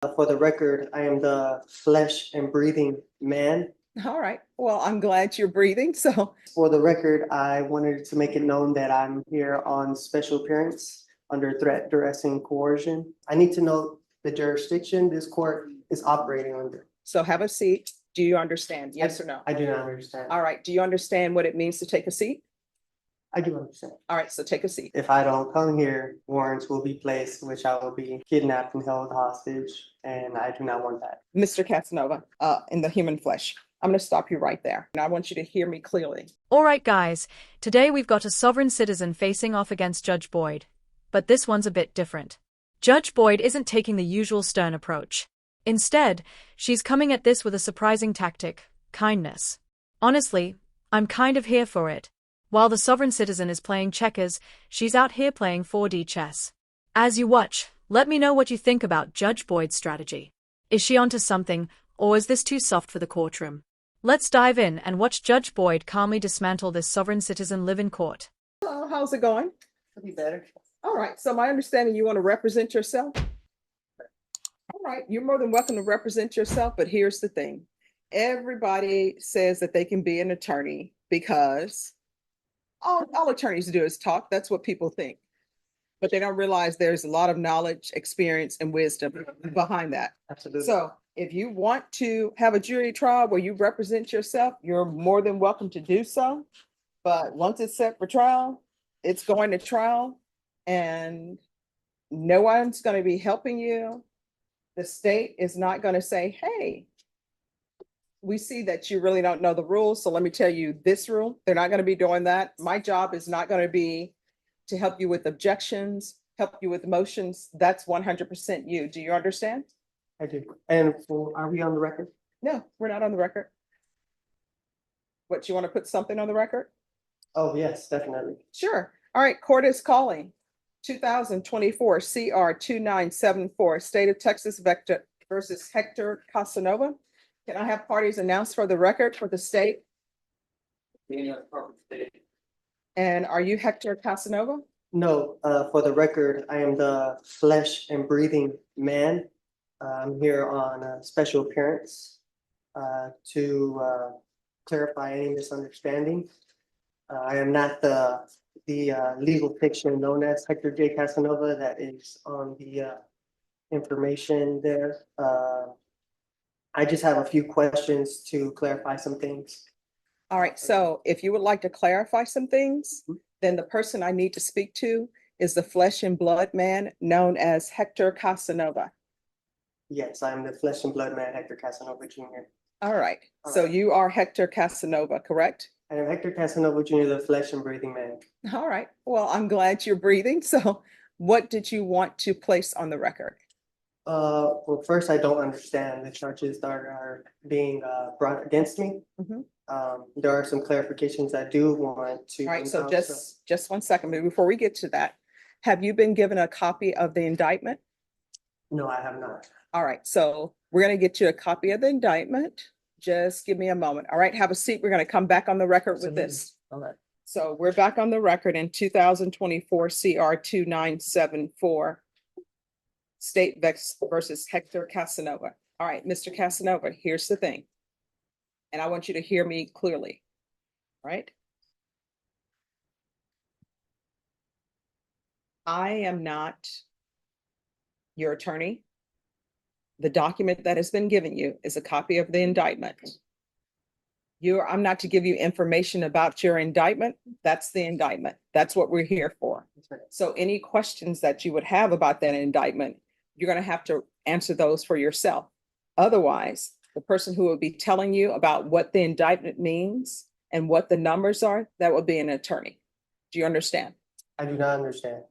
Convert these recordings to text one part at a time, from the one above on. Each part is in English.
For the record, I am the flesh and breathing man. All right. Well, I'm glad you're breathing. So, For the record, I wanted to make it known that I'm here on special appearance under threat, duress, and coercion. I need to know the jurisdiction this court is operating under. so have a seat. Do you understand? Yes or no? I do not understand. All right. Do you understand what it means to take a seat? I do understand. All right. So take a seat. If I don't come here, warrants will be placed, which I will be kidnapped and held hostage, and I do not want that. Mr. Casanova, in the human flesh. I'm going to stop you right there. And I want you to hear me clearly. All right, guys. Today we've got a sovereign citizen facing off against Judge Boyd. But this one's a bit different. Judge Boyd isn't taking the usual stern approach. Instead, she's coming at this with a surprising tactic: kindness. Honestly, I'm kind of here for it. While the sovereign citizen is playing checkers, she's out here playing 4D chess. As you watch, let me know what you think about Judge Boyd's strategy. Is she onto something, or is this too soft for the courtroom? Let's dive in and watch Judge Boyd calmly dismantle this sovereign citizen live-in court. How's it going? Could be better. All right. So my understanding, you want to represent yourself? All right. You're more than welcome to represent yourself, but here's the thing. Everybody says that they can be an attorney because all attorneys do is talk. That's what people think. But they don't realize there's a lot of knowledge, experience, and wisdom behind that. Absolutely. So if you want to have a jury trial where you represent yourself, you're more than welcome to do so. But once it's set for trial, it's going to trial, and no one's going to be helping you. The state is not going to say, hey, we see that you really don't know the rules, so let me tell you this rule. They're not going to be doing that. My job is not going to be to help you with objections, help you with motions. That's 100% you. Do you understand? I do. And are we on the record? No, we're not on the record. What, you want to put something on the record? Oh, yes, definitely. Sure. All right, court is calling 2024 CR 2974, State of Texas Vector versus Hector Casanova. Can I have parties announced for the record for the state? And are you Hector Casanova? No, for the record, I am the flesh and breathing man. I'm here on a special appearance to clarify any misunderstanding. I am not the legal fiction known as Hector J. Casanova that is on the information there. I just have a few questions to clarify some things. All right, so if you would like to clarify some things, then the person I need to speak to is the flesh and blood man known as Hector Casanova. Yes, I'm the flesh and blood man, Hector Casanova Jr. All right, so you are Hector Casanova, correct? I am Hector Casanova Jr., the flesh and breathing man. All right, well, I'm glad you're breathing. So what did you want to place on the record? Well, first, I don't understand the charges that are being brought against me. Mhm. There are some clarifications I do want to. All right, so just 1 second, but before we get to that, have you been given a copy of the indictment? No, I have not. All right, so we're going to get you a copy of the indictment. Just give me a moment. All right, have a seat. We're going to come back on the record with this. All right. So we're back on the record in 2024 CR 2974, State Vex versus Hector Casanova. All right, Mr. Casanova, here's the thing. And I want you to hear me clearly, right? I am not your attorney. The document that has been given you is a copy of the indictment. I'm not to give you information about your indictment. That's the indictment. That's what we're here for. Right. So any questions that you would have about that indictment, you're going to have to answer those for yourself. Otherwise, the person who will be telling you about what the indictment means and what the numbers are, that will be an attorney. Do you understand? I do not understand.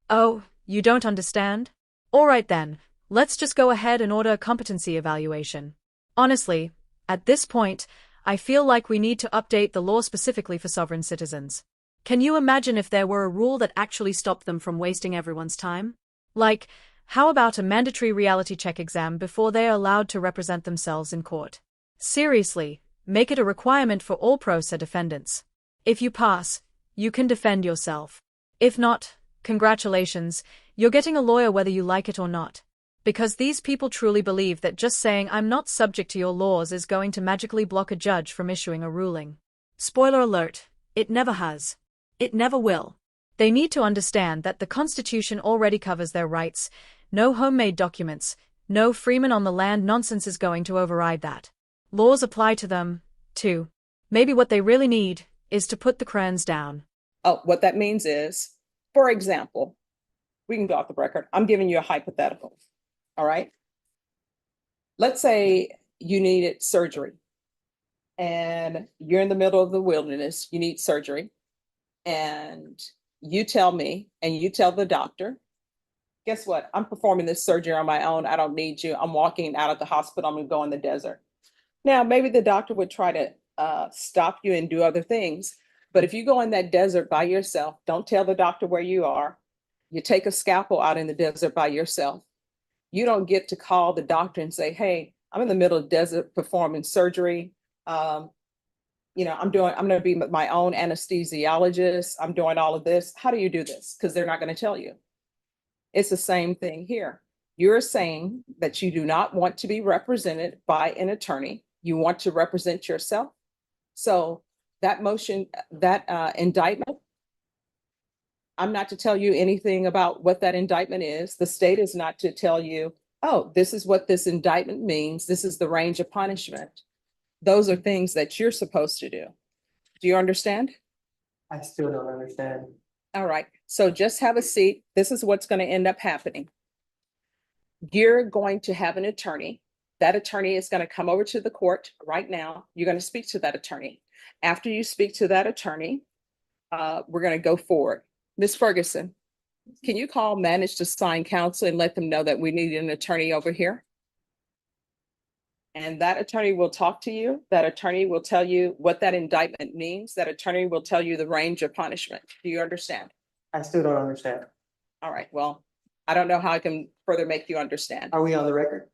Oh, you don't understand? All right then, let's just go ahead and order a competency evaluation. Honestly, at this point, I feel like we need to update the law specifically for sovereign citizens. Can you imagine if there were a rule that actually stopped them from wasting everyone's time? Like, how about a mandatory reality check exam before they are allowed to represent themselves in court? Seriously, make it a requirement for all pro se defendants. If you pass, you can defend yourself. If not, congratulations, you're getting a lawyer whether you like it or not. Because these people truly believe that just saying I'm not subject to your laws is going to magically block a judge from issuing a ruling. Spoiler alert, it never has. It never will. They need to understand that the Constitution already covers their rights. No homemade documents, no Freeman on the land nonsense is going to override that. Laws apply to them, too. Maybe what they really need is to put the crayons down. Oh, what that means is, for example, we can go off the record. I'm giving you a hypothetical. All right. Let's say you needed surgery and you're in the middle of the wilderness, you need surgery, and you tell me and you tell the doctor, guess what? I'm performing this surgery on my own. I don't need you. I'm walking out of the hospital. I'm going to go in the desert. Now, maybe the doctor would try to stop you and do other things. But if you go in that desert by yourself, don't tell the doctor where you are. You take a scalpel out in the desert by yourself. You don't get to call the doctor and say, hey, I'm in the middle of the desert performing surgery. I'm going to be my own anesthesiologist. I'm doing all of this. How do you do this? Because they're not going to tell you. It's the same thing here. You're saying that you do not want to be represented by an attorney. You want to represent yourself. So that motion, that indictment, I'm not to tell you anything about what that indictment is. The state is not to tell you, oh, this is what this indictment means. This is the range of punishment. Those are things that you're supposed to do. Do you understand? I still don't understand. All right. So just have a seat. This is what's going to end up happening. You're going to have an attorney. That attorney is going to come over to the court right now. You're going to speak to that attorney. After you speak to that attorney, we're going to go forward. Ms. Ferguson, can you call manage to sign counsel and let them know that we need an attorney over here? And that attorney will talk to you. That attorney will tell you what that indictment means. That attorney will tell you the range of punishment. Do you understand? I still don't understand. All right. Well, I don't know how I can further make you understand. Are we on the record?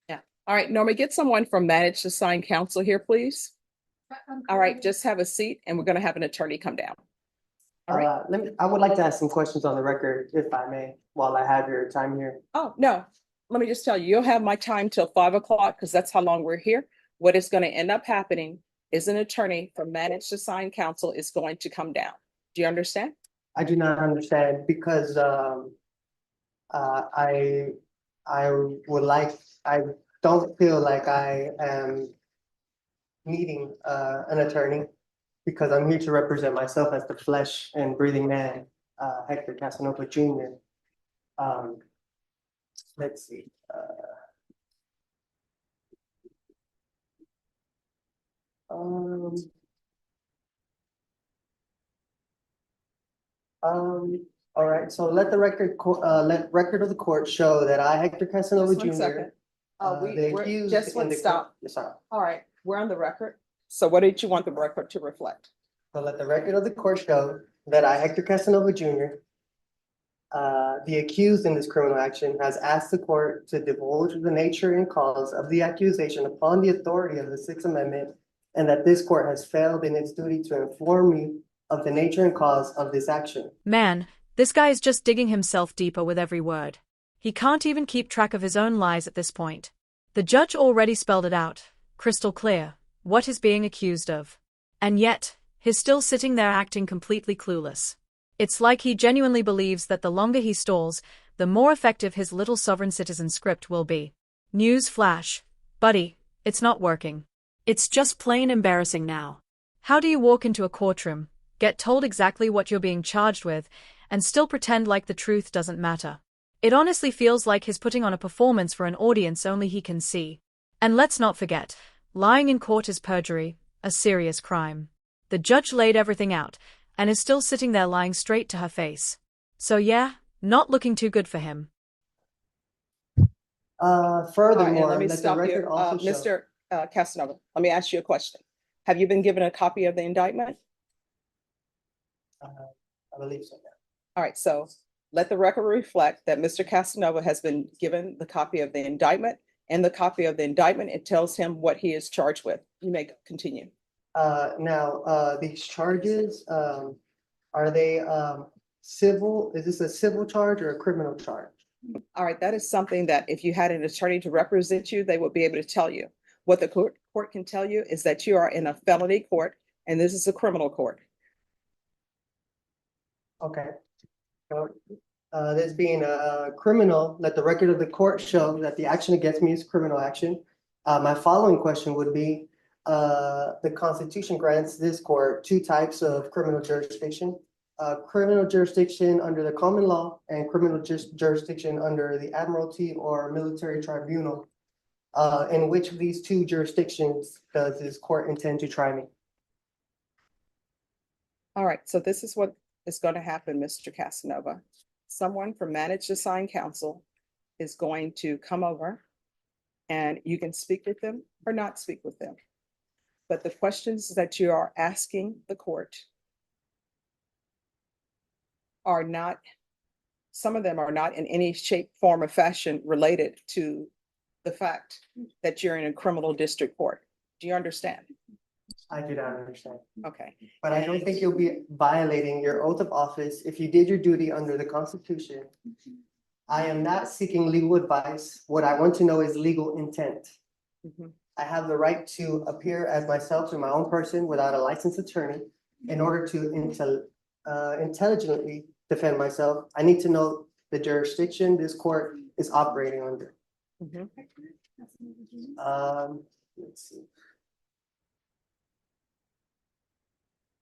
Yeah. All right. Norma, get someone from manage to sign counsel here, please. All right. Just have a seat and we're going to have an attorney come down. All right. I would like to ask some questions on the record, if I may, while I have your time here. Oh, no. Let me just tell you, you'll have my time till 5 o'clock because that's how long we're here. What is going to end up happening is an attorney from manage to sign counsel is going to come down. Do you understand? I do not understand because I don't feel like I am needing an attorney because I'm here to represent myself as the flesh and breathing man, Hector Casanova Jr. Let's see. All right, so let the record of the court show that I, Hector Casanova Just one Jr. second. The accused Just in the stop. Yes, sir. All right, we're on the record. So what did you want the record to reflect? So let the record of the court show that I, Hector Casanova Jr., the accused in this criminal action, has asked the court to divulge the nature and cause of the accusation upon the authority of the Sixth Amendment, and that this court has failed in its duty to inform me of the nature and cause of this action. Man, this guy is just digging himself deeper with every word. He can't even keep track of his own lies at this point. The judge already spelled it out, crystal clear, what he's being accused of. And yet, he's still sitting there acting completely clueless. It's like he genuinely believes that the longer he stalls, the more effective his little sovereign citizen script will be. News flash. Buddy, it's not working. It's just plain embarrassing now. How do you walk into a courtroom, get told exactly what you're being charged with, and still pretend like the truth doesn't matter? It honestly feels like he's putting on a performance for an audience only he can see. And let's not forget, lying in court is perjury, a serious crime. The judge laid everything out, and is still sitting there lying straight to her face. So yeah, not looking too good for him. Furthermore, let me let the stop you. record also show. Mr. Casanova, let me ask you a question. Have you been given a copy of the indictment? I believe so, yeah. All right, so let the record reflect that Mr. Casanova has been given the copy of the indictment. And the copy of the indictment, it tells him what he is charged with. You may continue. Now, these charges, are they civil? Is this a civil charge or a criminal charge? All right, that is something that if you had an attorney to represent you, they would be able to tell you. What the court can tell you is that you are in a felony court and this is a criminal court. Okay. So, this being a criminal, let the record of the court show that the action against me is criminal action. My following question would be, the Constitution grants this court two types of criminal jurisdiction. Criminal jurisdiction under the common law and criminal jurisdiction under the admiralty or military tribunal. In which of these two jurisdictions does this court intend to try me? All right, so this is what is going to happen, Mr. Casanova. Someone from Managed Assigned Counsel is going to come over and you can speak with them or not speak with them. But the questions that you are asking the court are not, some of them are not in any shape, form, or fashion related to the fact that you're in a criminal district court. Do you understand? I do not understand. Okay. But I don't think you'll be violating your oath of office if you did your duty under the Constitution. I am not seeking legal advice. What I want to know is legal intent. Mhm. I have the right to appear as myself through my own person without a licensed attorney. In order to intelligently defend myself, I need to know the jurisdiction this court is operating under. Mhm. Let's see.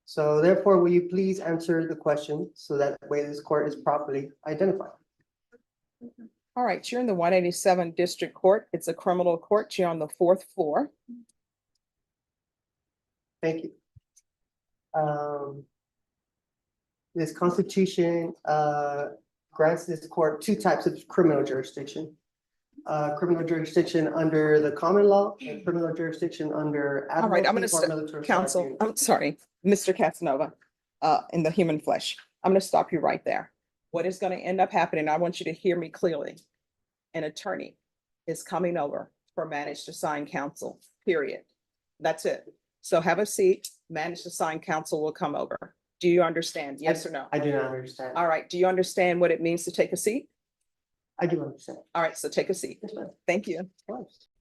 So therefore, will you please answer the question so that way this court is properly identified? All right, you're in the 187 District Court. It's a criminal court. You're on the 4th floor. Thank you. This Constitution grants this court two types of criminal jurisdiction. Criminal jurisdiction under the common law and criminal jurisdiction under All right, I'm going admiralty or to military counsel, tribunal. I'm sorry, Mr. Casanova, in the human flesh. I'm going to stop you right there. What is going to end up happening, I want you to hear me clearly. An attorney is coming over for Managed Assigned Counsel, period. That's it. So have a seat. Managed Assigned Counsel will come over. Do you understand? Yes or no? I do not understand. All right. Do you understand what it means to take a seat? I do understand. All right. So take a seat. Yes, ma'am. Thank you.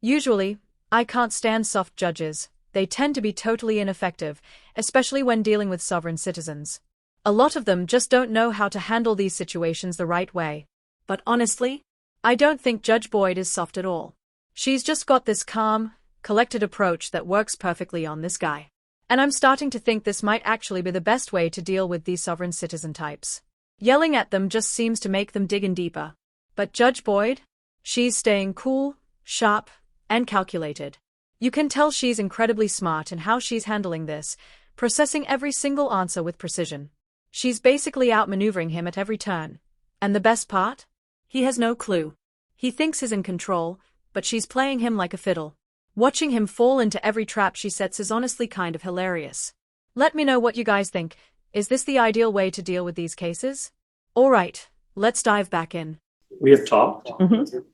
Usually, I can't stand soft judges. They tend to be totally ineffective, especially when dealing with sovereign citizens. A lot of them just don't know how to handle these situations the right way. But honestly, I don't think Judge Boyd is soft at all. She's just got this calm, collected approach that works perfectly on this guy. And I'm starting to think this might actually be the best way to deal with these sovereign citizen types. Yelling at them just seems to make them dig in deeper. But Judge Boyd? She's staying cool, sharp, and calculated. You can tell she's incredibly smart in how she's handling this, processing every single answer with precision. She's basically outmaneuvering him at every turn. And the best part? He has no clue. He thinks he's in control, but she's playing him like a fiddle. Watching him fall into every trap she sets is honestly kind of hilarious. Let me know what you guys think. Is this the ideal way to deal with these cases? All right, let's dive back in. We have talked. Mhm.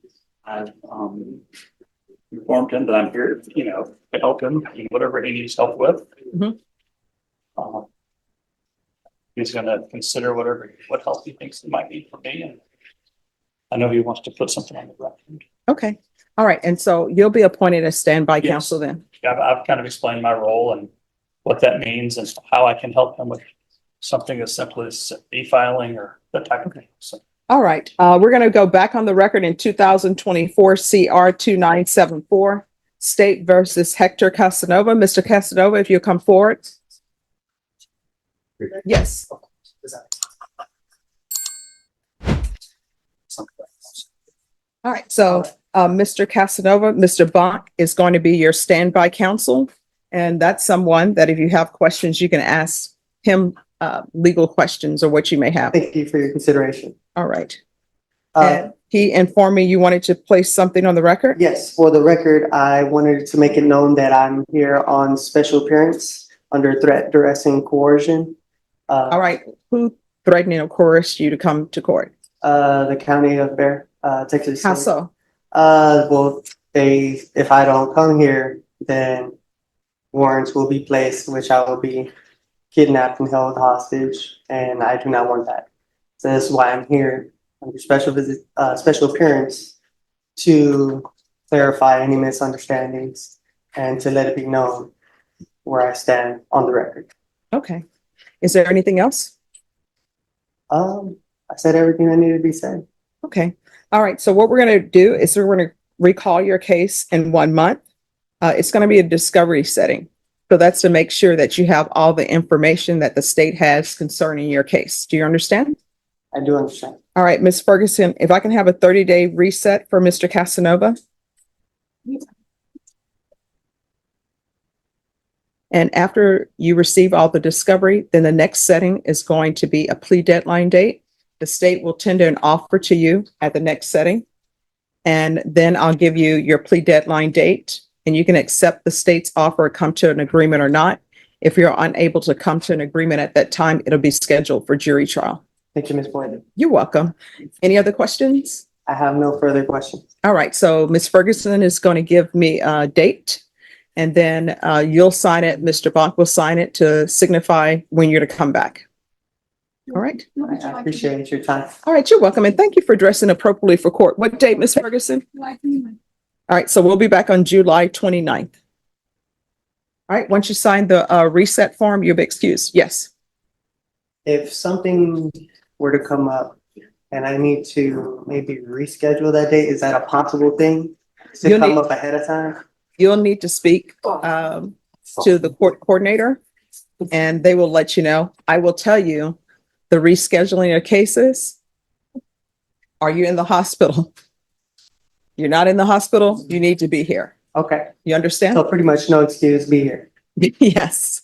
I've informed him that I'm here, to help him in whatever he needs help with. Mhm. He's going to consider what help he thinks he might need from me, and I know he wants to put something on the record. Okay. All right. And so you'll be appointed as standby Yes. counsel then? I've kind of explained my role and what that means and how I can help him with something as simple as e-filing or that type of thing. So. All right. We're going to go back on the record in 2024 CR 2974, State versus Hector Casanova. Mr. Casanova, if you'll come forward. Yes. All right. So, Mr. Casanova, Mr. Bonk is going to be your standby counsel. And that's someone that if you have questions, you can ask him legal questions or what you may have. Thank you for your consideration. All right. Uh, And he informed me you wanted to place something on the record? Yes, for the record, I wanted to make it known that I'm here on special appearance under threat, duress, and coercion. All right. Who threatened or coerced you to come to court? The county of Bear, Texas. How so? Well, if I don't come here, then warrants will be placed, which I will be kidnapped and held hostage, and I do not want that. So that's why I'm here. under special appearance to clarify any misunderstandings and to let it be known where I stand on the record. Okay. Is there anything else? I said everything that needed to be said. Okay. All right. So what we're going to do is we're going to recall your case in 1 month. It's going to be a discovery setting. So that's to make sure that you have all the information that the state has concerning your case. Do you understand? I do understand. All right, Ms. Ferguson, if I can have a 30-day reset for Mr. Casanova. And after you receive all the discovery, then the next setting is going to be a plea deadline date. The state will tender an offer to you at the next setting. And then I'll give you your plea deadline date, and you can accept the state's offer or come to an agreement or not. If you're unable to come to an agreement at that time, it'll be scheduled for jury trial. Thank you, Ms. Boyd. You're welcome. Any other questions? I have no further questions. All right, so Ms. Ferguson is going to give me a date, and then you'll sign it. Mr. Bonk will sign it to signify when you're to come back. All right. I appreciate your time. All right, you're welcome, and thank you for dressing appropriately for court. What date, Ms. Ferguson? All right, so we'll be back on July 29th. All right, once you sign the reset form, you'll be excused. Yes. If something were to come up and I need to maybe reschedule that date, is that a possible thing to You'll come need- up ahead of time? You'll need to speak to the court coordinator, and they will let you know. I will tell you the rescheduling of cases. Are you in the hospital? You're not in the hospital, you need to be here. Okay, You understand? so pretty much no excuse, be here. Yes.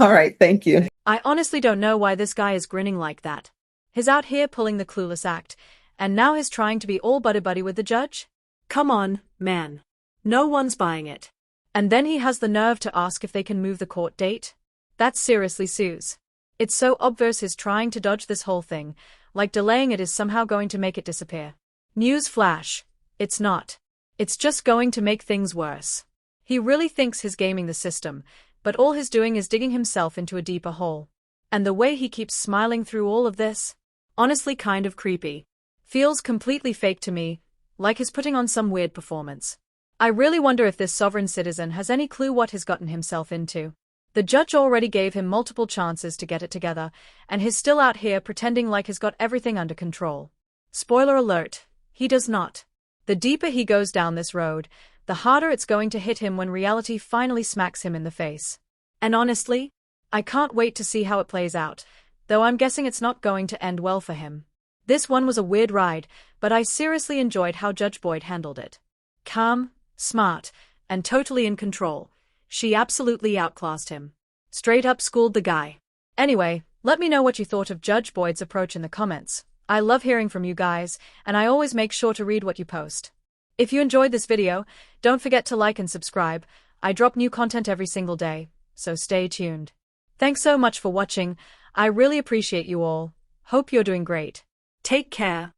All right, thank you. I honestly don't know why this guy is grinning like that. He's out here pulling the clueless act, and now he's trying to be all buddy-buddy with the judge? Come on, man. No one's buying it. And then he has the nerve to ask if they can move the court date? That's seriously Suze. It's so obvious he's trying to dodge this whole thing, like delaying it is somehow going to make it disappear. News flash. It's not. It's just going to make things worse. He really thinks he's gaming the system, but all he's doing is digging himself into a deeper hole. And the way he keeps smiling through all of this? Honestly kind of creepy. Feels completely fake to me, like he's putting on some weird performance. I really wonder if this sovereign citizen has any clue what he's gotten himself into. The judge already gave him multiple chances to get it together, and he's still out here pretending like he's got everything under control. Spoiler alert, he does not. The deeper he goes down this road, the harder it's going to hit him when reality finally smacks him in the face. And honestly, I can't wait to see how it plays out, though I'm guessing it's not going to end well for him. This one was a weird ride, but I seriously enjoyed how Judge Boyd handled it. Calm, smart, and totally in control. She absolutely outclassed him. Straight up schooled the guy. Anyway, let me know what you thought of Judge Boyd's approach in the comments. I love hearing from you guys, and I always make sure to read what you post. If you enjoyed this video, don't forget to like and subscribe. I drop new content every single day, so stay tuned. Thanks so much for watching. I really appreciate you all. Hope you're doing great. Take care.